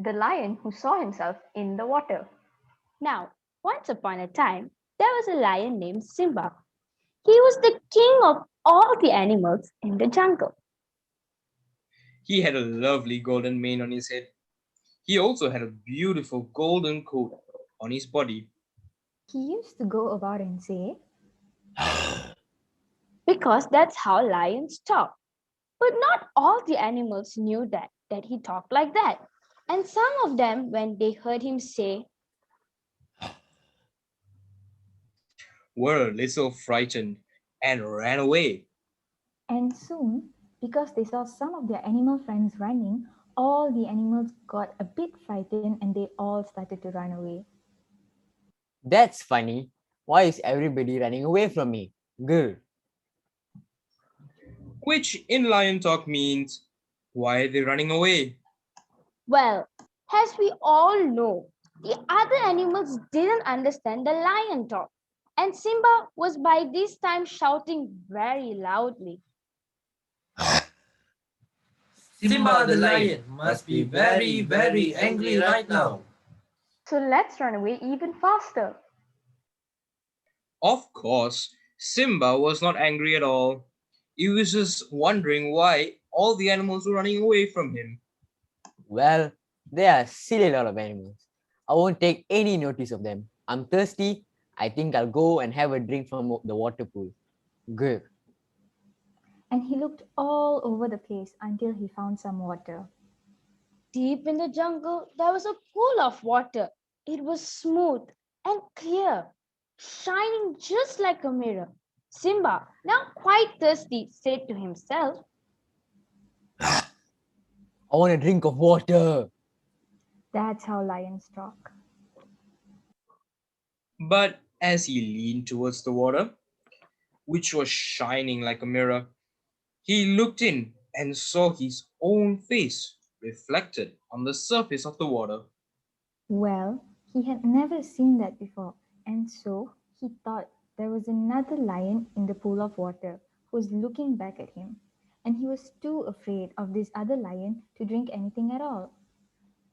the lion who saw himself in the water. Now, once upon a time, there was a lion named Simba. He was the king of all the animals in the jungle. He had a lovely golden mane on his head. He also had a beautiful golden coat on his body. He used to go about and say, Because that's how lions talk. But not all the animals knew that he talked like that. And some of them, when they heard him say, were a little frightened and ran away. and soon, because they saw some of their animal friends running, all the animals got a bit frightened and they all started to run away. That's funny. Why is everybody running away from me? Grr. Which in lion talk means, why are they running away? well, as we all know, the other animals didn't understand the lion talk. And Simba was by this time shouting very loudly. Simba the lion must be very, very angry right now. So let's run away even faster. Of course, Simba was not angry at all. He was just wondering why all the animals were running away from him. Well, there are still a lot of animals. I won't take any notice of them. I'm thirsty. I think I'll go and have a drink from the water pool. Grr. And he looked all over the place until he found some water. Deep in the jungle, there was a pool of water. It was smooth and clear, shining just like a mirror. Simba, now quite thirsty, said to himself, I want a drink of water. That's how lions talk. But as he leaned towards the water, which was shining like a mirror, he looked in and saw his own face reflected on the surface of the water. Well, he had never seen that before, and so he thought there was another lion in the pool of water who was looking back at him, and he was too afraid of this other lion to drink anything at all.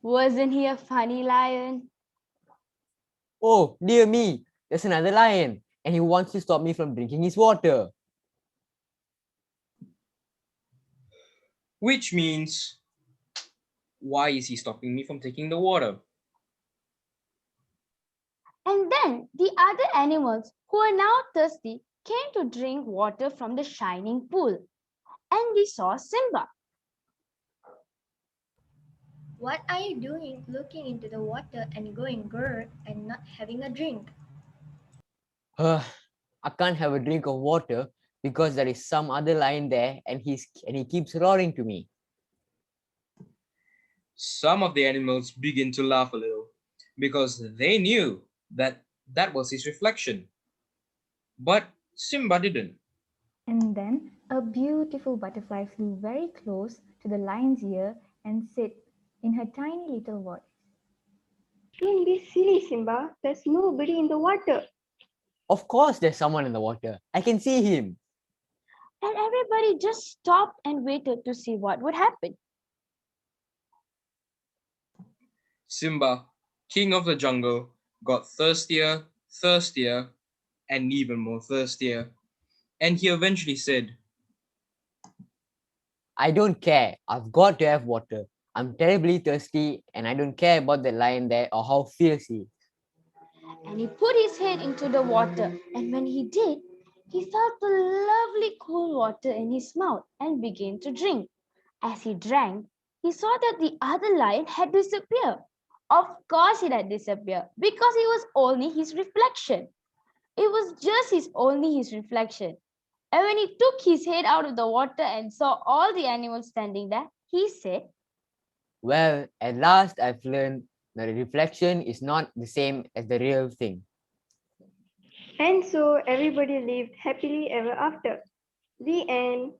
wasn't he a funny lion? Oh, dear me. There's another lion, and he wants to stop me from drinking his water. Which means, why is he stopping me from taking the water? And then the other animals who were now thirsty came to drink water from the shining pool. And they saw Simba. What are you doing looking into the water and going grr and not having a drink? I can't have a drink of water because there is some other lion there and he keeps roaring to me. Some of the animals began to laugh a little because they knew that that was his reflection. But Simba didn't. And then a beautiful butterfly flew very close to the lion's ear and said in her tiny little voice, Don't be silly, Simba. There's nobody in the water. Of course, there's someone in the water. I can see him. And everybody just stopped and waited to see what would happen. Simba, king of the jungle, got thirstier, thirstier, and even more thirstier. And he eventually said, I don't care. I've got to have water. I'm terribly thirsty and I don't care about the lion there or how fierce he is. And he put his head into the water. And when he did, he felt the lovely cool water in his mouth and began to drink. As he drank, he saw that the other lion had disappeared. Of course, it had disappeared because it was only his reflection. It was just only his reflection. And when he took his head out of the water and saw all the animals standing there, he said, Well, at last I've learned that the reflection is not the same as the real thing. And so everybody lived happily ever after. The end.